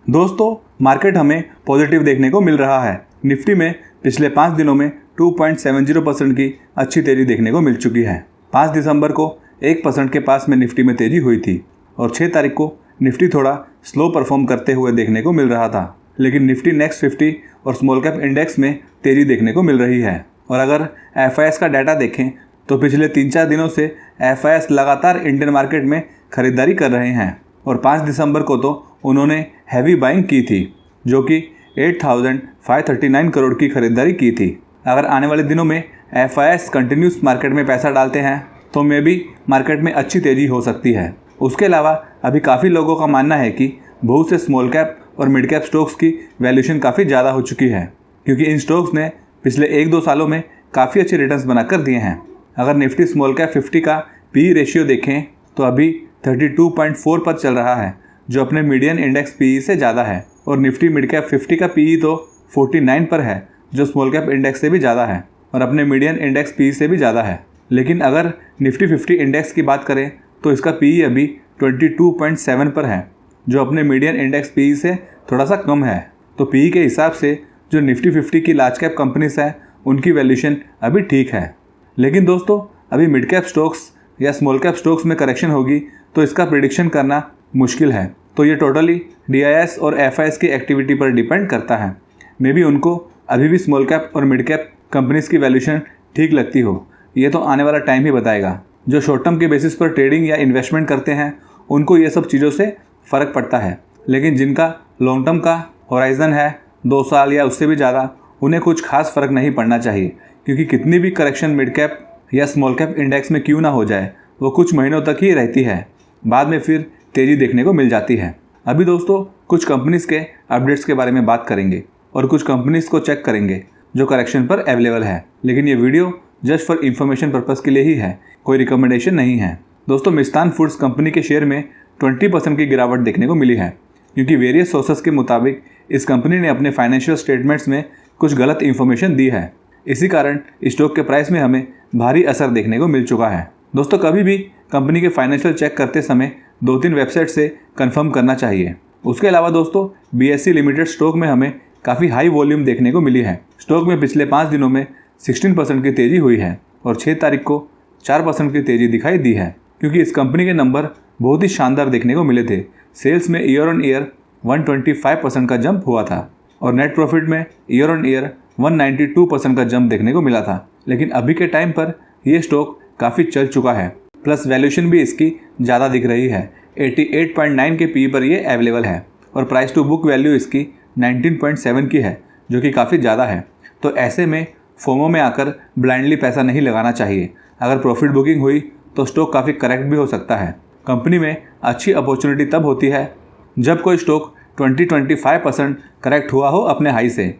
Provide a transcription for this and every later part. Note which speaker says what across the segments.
Speaker 1: दोस्तों, मार्केट हमें पॉजिटिव देखने को मिल रहा है। निफ्टी में पिछले 5 दिनों में 2.70% की अच्छी तेजी देखने को मिल चुकी है। 5 दिसंबर को 1% के पास में निफ्टी में तेजी हुई थी और 6 तारीख को निफ्टी थोड़ा स्लो परफॉर्म करते हुए देखने को मिल रहा था, लेकिन निफ्टी नेक्स्ट 50 और स्मॉल कैप इंडेक्स में तेजी देखने को मिल रही है। और अगर FIS का डाटा देखें तो पिछले 3-4 दिनों से FIS लगातार इंडियन मार्केट में खरीदारी कर रहे हैं और 5 दिसंबर को तो उन्होंने हैवी बाइंग की थी, जो कि 8,539 करोड़ की खरीदारी की थी। अगर आने वाले दिनों में FIS कंटिन्यूस मार्केट में पैसा डालते हैं तो मे भी मार्केट में अच्छी तेजी हो सकती है। उसके अलावा अभी काफ़ी लोगों का मानना है कि बहुत से स्मॉल कैप और मिड कैप स्टॉक्स की वैल्यूएशन काफ़ी ज़्यादा हो चुकी है, क्योंकि इन स्टॉक्स ने पिछले 1-2 सालों में काफ़ी अच्छे रिटर्न्स बनाकर दिए हैं। अगर निफ्टी स्मॉल कैप 50 का PE रेशियो देखें तो अभी 32.4 पर चल रहा है, जो अपने मीडियन इंडेक्स PE से ज़्यादा है, और निफ्टी मिड कैप 50 का PE तो 49 पर है, जो स्मॉल कैप इंडेक्स से भी ज़्यादा है और अपने मीडियन इंडेक्स PE से भी ज़्यादा है। लेकिन अगर निफ्टी 50 इंडेक्स की बात करें तो इसका PE अभी 22.7 पर है, जो अपने मीडियन इंडेक्स PE से थोड़ा सा कम है। तो PE के हिसाब से जो निफ्टी 50 की लार्ज कैप कंपनीज है उनकी वैल्यूएशन अभी ठीक है। लेकिन दोस्तों, अभी मिड कैप स्टॉक्स या स्मॉल कैप स्टॉक्स में करेक्शन होगी तो इसका प्रेडिक्शन करना मुश्किल है। तो ये टोटली DIS और FIS की एक्टिविटी पर डिपेंड करता है। मे बी उनको अभी भी स्मॉल कैप और मिड कैप कंपनीज की वैल्यूएशन ठीक लगती हो, ये तो आने वाला टाइम ही बताएगा। जो शॉर्ट टर्म के बेसिस पर ट्रेडिंग या इन्वेस्टमेंट करते हैं उनको ये सब चीज़ों से फ़र्क पड़ता है, लेकिन जिनका लॉन्ग टर्म का होराइज़न है 2 साल या उससे भी ज़्यादा, उन्हें कुछ खास फ़र्क नहीं पड़ना चाहिए, क्योंकि कितनी भी करेक्शन मिड कैप या स्मॉल कैप इंडेक्स में क्यों ना हो जाए, वो कुछ महीनों तक ही रहती है, बाद में फिर तेज़ी देखने को मिल जाती है। अभी दोस्तों, कुछ कंपनीज़ के अपडेट्स के बारे में बात करेंगे और कुछ कंपनीज़ को चेक करेंगे जो करेक्शन पर अवेलेबल है, लेकिन ये video just for information purpose के लिए ही है, कोई रिकमेंडेशन नहीं है। दोस्तों, मिस्तान फूड्स कंपनी के शेयर में 20% की गिरावट देखने को मिली है, क्योंकि वेरियस सोर्सेस के मुताबिक इस कंपनी ने अपने फाइनेंशियल स्टेटमेंट्स में कुछ गलत इन्फॉर्मेशन दी है। इसी कारण स्टॉक के प्राइस में हमें भारी असर देखने को मिल चुका है। दोस्तों, कभी भी कंपनी के फाइनेंशियल चेक करते समय 2-3 वेबसाइट से कंफर्म करना चाहिए। उसके अलावा दोस्तों, BSE लिमिटेड स्टॉक में हमें काफ़ी हाई वॉल्यूम देखने को मिली है। स्टॉक में पिछले 5 दिनों में 16% की तेज़ी हुई है और 6 तारीख को 4% की तेज़ी दिखाई दी है, क्योंकि इस कंपनी के नंबर बहुत ही शानदार देखने को मिले थे। सेल्स में ईयर ऑन ईयर 125% का जंप हुआ था और नेट प्रॉफिट में ईयर ऑन ईयर 192% का जंप देखने को मिला था। लेकिन अभी के टाइम पर यह स्टॉक काफ़ी चल चुका है, प्लस वैल्यूएशन भी इसकी ज़्यादा दिख रही है। 88.9 के PE पर यह अवेलेबल है और प्राइस टू बुक वैल्यू इसकी 19.7 की है, जो कि काफ़ी ज़्यादा है। तो ऐसे में फोमो में आकर ब्लाइंडली पैसा नहीं लगाना चाहिए। अगर प्रॉफिट बुकिंग हुई तो स्टॉक काफ़ी करेक्ट भी हो सकता है। कंपनी में अच्छी अपॉर्चुनिटी तब होती है जब कोई स्टॉक 20-25% करेक्ट हुआ हो अपने हाई से।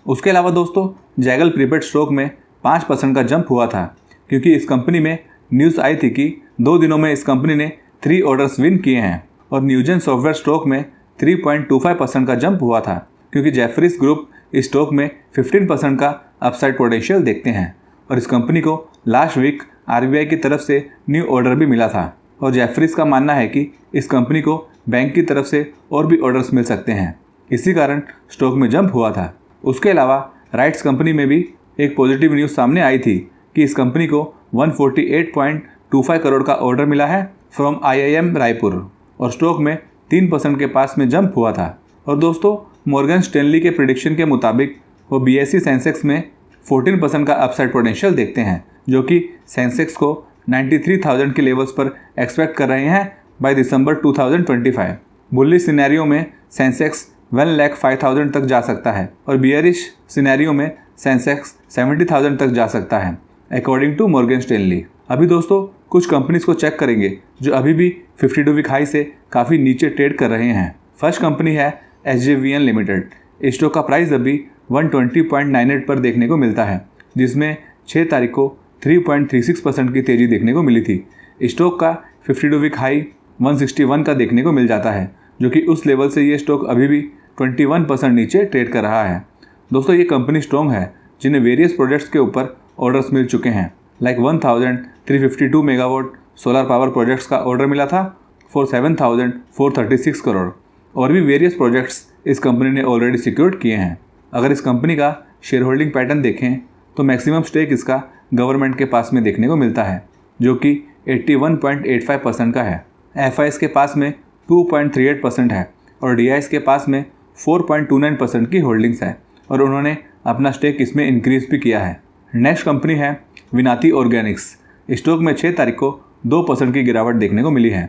Speaker 1: उसके अलावा दोस्तों, जैगल प्रीपेड स्टॉक में 5% का जंप हुआ था, क्योंकि इस कंपनी में न्यूज़ आई थी कि 2 दिनों में इस कंपनी ने 3 ऑर्डर्स विन किए हैं। और न्यूजेन सॉफ्टवेयर स्टॉक में 3.25% का जंप हुआ था, क्योंकि जेफरीज ग्रुप इस स्टॉक में 15% का अपसाइड पोटेंशियल देखते हैं और इस कंपनी को लास्ट वीक RBI की तरफ से न्यू ऑर्डर भी मिला था और जेफरीज का मानना है कि इस कंपनी को बैंक की तरफ से और भी ऑर्डर्स मिल सकते हैं, इसी कारण स्टॉक में जंप हुआ था। उसके अलावा राइट्स कंपनी में भी एक पॉजिटिव न्यूज़ सामने आई थी कि इस कंपनी को 148.25 करोड़ का ऑर्डर मिला है फ्रॉम IIM रायपुर और स्टॉक में 3% के पास में जंप हुआ था। और दोस्तों, मॉर्गन स्टैनली के प्रेडिक्शन के मुताबिक वो BSE सेंसेक्स में 14% का अपसाइड पोटेंशियल देखते हैं, जो कि सेंसेक्स को 93,000 के लेवल्स पर एक्सपेक्ट कर रहे हैं बाय दिसंबर 2025। बुलिश सिनेरियो में सेंसेक्स 1,05,000 तक जा सकता है और बियरिश सिनेरियो में सेंसेक्स 70,000 तक जा सकता है, अकॉर्डिंग टू मॉर्गन स्टैनली। अभी दोस्तों, कुछ कंपनीज को चेक करेंगे जो अभी भी 52 वीक हाई से काफ़ी नीचे ट्रेड कर रहे हैं। फर्स्ट कंपनी है SJVN लिमिटेड। इस स्टॉक का प्राइस अभी 120.98 पर देखने को मिलता है, जिसमें 6 तारीख को 3.36% की तेज़ी देखने को मिली थी। स्टॉक का 52 वीक हाई 161 का देखने को मिल जाता है, जो कि उस लेवल से ये स्टॉक अभी भी 21% नीचे ट्रेड कर रहा है। दोस्तों, ये कंपनी स्ट्रॉन्ग है जिन्हें वेरियस प्रोजेक्ट्स के ऊपर ऑर्डर्स मिल चुके हैं, like 1352 megawatt solar power projects का ऑर्डर मिला था फॉर 7,436 करोड़ और भी वेरियस प्रोजेक्ट्स इस कंपनी ने ऑलरेडी सिक्योर्ड किए हैं। अगर इस कंपनी का शेयर होल्डिंग पैटर्न देखें तो मैक्सिमम स्टेक इसका गवर्नमेंट के पास में देखने को मिलता है, जो कि 81.85% का है। FIs के पास में 2.38% है और DIs के पास में 4.29% की होल्डिंग्स है और उन्होंने अपना स्टेक इसमें इंक्रीज भी किया है। नेक्स्ट कंपनी है विनाती ऑर्गेनिक्स। स्टॉक में 6 तारीख को 2% की गिरावट देखने को मिली है।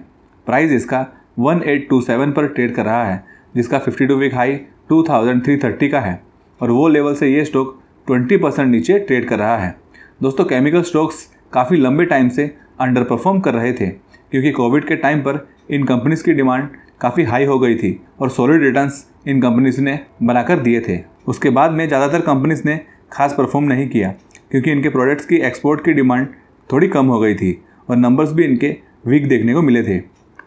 Speaker 1: प्राइस इसका 1827 पर ट्रेड कर रहा है, जिसका 52 वीक हाई 2330 का है और वो लेवल से ये स्टॉक 20% नीचे ट्रेड कर रहा है। दोस्तों, केमिकल स्टॉक्स काफ़ी लंबे टाइम से अंडर परफॉर्म कर रहे थे क्योंकि कोविड के टाइम पर इन कंपनीज़ की डिमांड काफ़ी हाई हो गई थी और सॉलिड रिटर्न्स इन कंपनीज़ ने बनाकर दिए थे। उसके बाद में ज़्यादातर कंपनीज़ ने खास परफॉर्म नहीं किया क्योंकि इनके प्रोडक्ट्स की एक्सपोर्ट की डिमांड थोड़ी कम हो गई थी और नंबर्स भी इनके वीक देखने को मिले थे।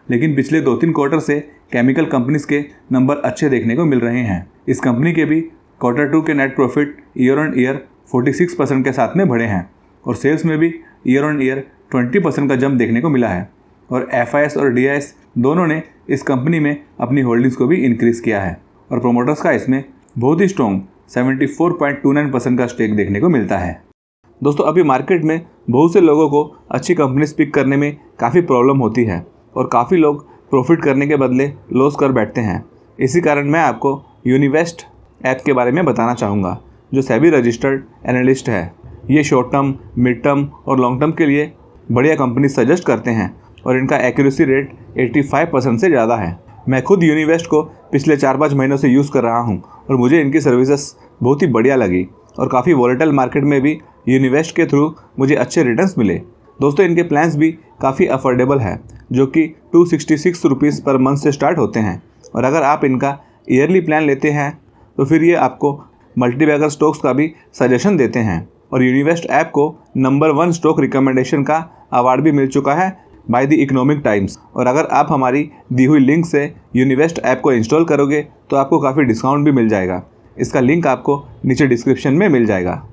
Speaker 1: लेकिन पिछले 2-3 क्वार्टर से केमिकल कंपनीज़ के नंबर अच्छे देखने को मिल रहे हैं। इस कंपनी के भी Q2 के net profit year on year 46% के साथ में बढ़े हैं और सेल्स में भी ईयर ऑन ईयर 20% का जंप देखने को मिला है और FIs और DIs दोनों ने इस कंपनी में अपनी होल्डिंग्स को भी इंक्रीज़ किया है और प्रोमोटर्स का इसमें बहुत ही स्ट्रॉन्ग 74.29% का स्टेक देखने को मिलता है। दोस्तों, अभी मार्केट में बहुत से लोगों को अच्छी कंपनीज पिक करने में काफ़ी प्रॉब्लम होती है और काफ़ी लोग प्रॉफिट करने के बदले लॉस कर बैठते हैं। इसी कारण मैं आपको यूनिवेस्ट ऐप के बारे में बताना चाहूँगा, जो सेबी रजिस्टर्ड एनालिस्ट है। ये शॉर्ट टर्म, मिड टर्म और लॉन्ग टर्म के लिए बढ़िया कंपनी सजेस्ट करते हैं और इनका एक्यूरेसी रेट 85% से ज़्यादा है। मैं खुद यूनिवेस्ट को पिछले 4-5 महीनों से यूज़ कर रहा हूँ और मुझे इनकी सर्विसेज बहुत ही बढ़िया लगी और काफ़ी वॉलेटाइल मार्केट में भी यूनिवेस्ट के थ्रू मुझे अच्छे रिटर्न्स मिले। दोस्तों, इनके प्लान्स भी काफ़ी अफोर्डेबल है, जो कि 266 रुपीज़ पर मंथ से स्टार्ट होते हैं और अगर आप इनका ईयरली प्लान लेते हैं तो फिर ये आपको मल्टीबैगर स्टॉक्स का भी सजेशन देते हैं और यूनिवेस्ट ऐप को नंबर 1 स्टॉक रिकमेंडेशन का अवार्ड भी मिल चुका है बाय द इकोनॉमिक टाइम्स। और अगर आप हमारी दी हुई लिंक से यूनिवेस्ट ऐप को इंस्टॉल करोगे तो आपको काफ़ी डिस्काउंट भी मिल जाएगा। इसका लिंक आपको नीचे डिस्क्रिप्शन में मिल जाएगा।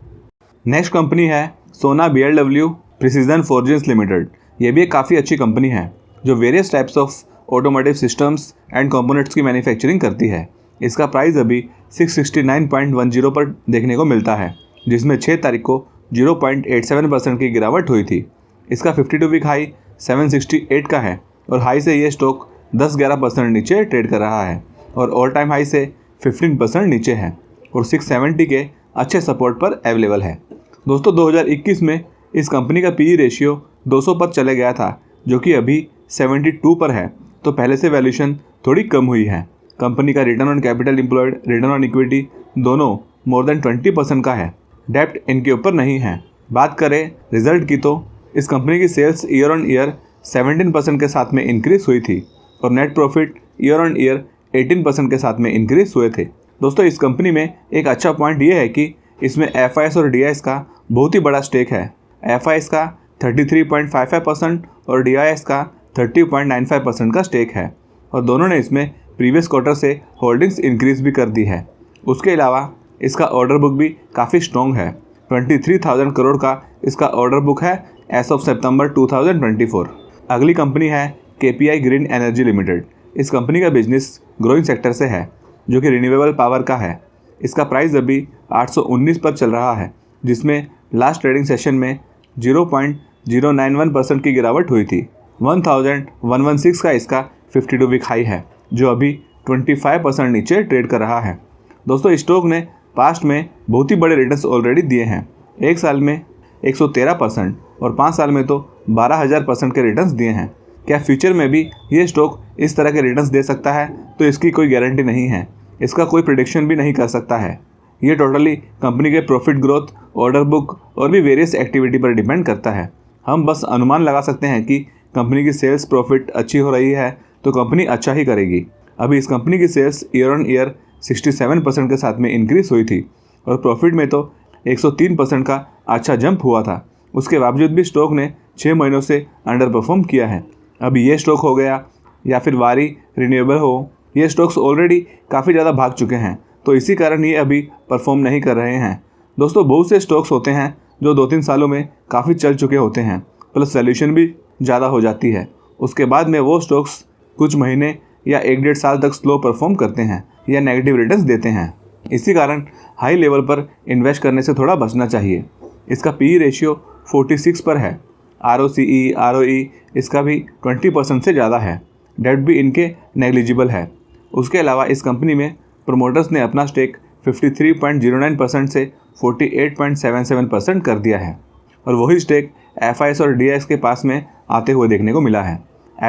Speaker 1: नेक्स्ट कंपनी है सोना BLW प्रिसीजन फॉर्जिंग्स लिमिटेड। ये भी एक काफ़ी अच्छी कंपनी है जो various types of automotive systems and components की मैन्युफैक्चरिंग करती है। इसका प्राइस अभी 669.10 पर देखने को मिलता है, जिसमें 6 तारीख को 0.87% की गिरावट हुई थी। इसका 52 वीक हाई 768 का है और हाई से ये स्टॉक 10-11% नीचे ट्रेड कर रहा है और ऑल टाइम हाई से 15% नीचे है और 670 के अच्छे सपोर्ट पर अवेलेबल है। दोस्तों, 2021 में इस कंपनी का PE रेशियो 200 पर चले गया था, जो कि अभी 72 पर है, तो पहले से वैल्यूएशन थोड़ी कम हुई है। कंपनी का return on capital employed, return on equity दोनों मोर देन 20% का है। डेप्ट इनके ऊपर नहीं है। बात करें रिजल्ट की तो इस कंपनी की सेल्स ईयर ऑन ईयर 17% के साथ में इंक्रीज हुई थी और net profit year on year 18% के साथ में इंक्रीज हुए थे। दोस्तों, इस कंपनी में एक अच्छा पॉइंट ये है कि इसमें FIs और DIs का बहुत ही बड़ा स्टेक है। FIs का 33.55% और DIs का 30.95% का स्टेक है और दोनों ने इसमें प्रीवियस क्वार्टर से होल्डिंग्स इंक्रीज भी कर दी है। उसके अलावा इसका ऑर्डर बुक भी काफ़ी स्ट्रॉन्ग है। 23,000 करोड़ का इसका ऑर्डर बुक है एज ऑफ सितंबर 2024। अगली कंपनी है KPI ग्रीन एनर्जी लिमिटेड। इस कंपनी का बिजनेस ग्रोइंग सेक्टर से है, जो कि रिन्यूएबल पावर का है। इसका प्राइस अभी 819 पर चल रहा है, जिसमें लास्ट ट्रेडिंग सेशन में 0.091% की गिरावट हुई थी। 1116 का इसका 52 वीक हाई है, जो अभी 25% नीचे ट्रेड कर रहा है। दोस्तों, स्टॉक ने पास्ट में बहुत ही बड़े रिटर्न्स ऑलरेडी दिए हैं। 1 साल में 113% और 5 साल में तो 12,000% के रिटर्न्स दिए हैं। क्या फ्यूचर में भी ये स्टॉक इस तरह के रिटर्न्स दे सकता है? तो इसकी कोई गारंटी नहीं है। इसका कोई प्रेडिक्शन भी नहीं कर सकता है। ये टोटली कंपनी के प्रॉफिट ग्रोथ, ऑर्डर बुक और भी वेरियस एक्टिविटी पर डिपेंड करता है। हम बस अनुमान लगा सकते हैं कि कंपनी की सेल्स प्रॉफिट अच्छी हो रही है तो कंपनी अच्छा ही करेगी। अभी इस कंपनी की सेल्स ईयर ऑन ईयर 67% के साथ में इंक्रीज हुई थी और प्रॉफिट में तो 103% का अच्छा जंप हुआ था। उसके बावजूद भी स्टॉक ने 6 महीनों से अंडर परफॉर्म किया है। अभी ये स्टॉक हो गया या फिर वारी रिन्यूएबल हो, ये स्टॉक्स ऑलरेडी काफ़ी ज़्यादा भाग चुके हैं, तो इसी कारण ये अभी परफॉर्म नहीं कर रहे हैं। दोस्तों, बहुत से स्टॉक्स होते हैं जो 2-3 सालों में काफ़ी चल चुके होते हैं, प्लस वैल्यूएशन भी ज़्यादा हो जाती है। उसके बाद में वो स्टॉक्स कुछ महीने या 1-1.5 साल तक स्लो परफॉर्म करते हैं या नेगेटिव रिटर्न्स देते हैं। इसी कारण हाई लेवल पर इन्वेस्ट करने से थोड़ा बचना चाहिए। इसका PE रेशियो 46 पर है। ROCE, ROE इसका भी 20% से ज़्यादा है। डेट भी इनके नेग्लिजिबल है। उसके अलावा इस कंपनी में प्रमोटर्स ने अपना स्टेक 53.09% से 48.77% कर दिया है और वही स्टेक FIS और DIS के पास में आते हुए देखने को मिला है।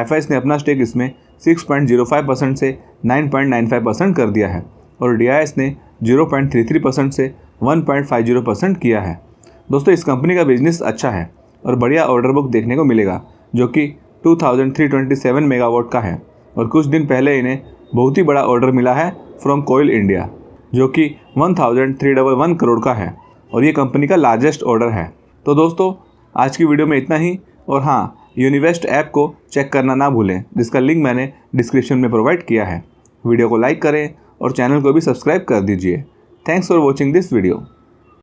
Speaker 1: FIS ने अपना स्टेक इसमें 6.05% से 9.95% कर दिया है और DIS ने 0.33% से 1.50% किया है। दोस्तों, इस कंपनी का बिजनेस अच्छा है और बढ़िया ऑर्डर बुक देखने को मिलेगा जो कि 2327 मेगावाट का है और कुछ दिन पहले इन्हें बहुत ही बड़ा ऑर्डर मिला है फ्रॉम कोयल इंडिया जो कि 1311 करोड़ का है और ये कंपनी का लार्जेस्ट ऑर्डर है। तो दोस्तों, आज की वीडियो में इतना ही। और हाँ, यूनिवेस्ट ऐप को चेक करना ना भूलें, जिसका लिंक मैंने डिस्क्रिप्शन में प्रोवाइड किया है। वीडियो को लाइक करें और चैनल को भी सब्सक्राइब कर दीजिए। Thanks for watching this video.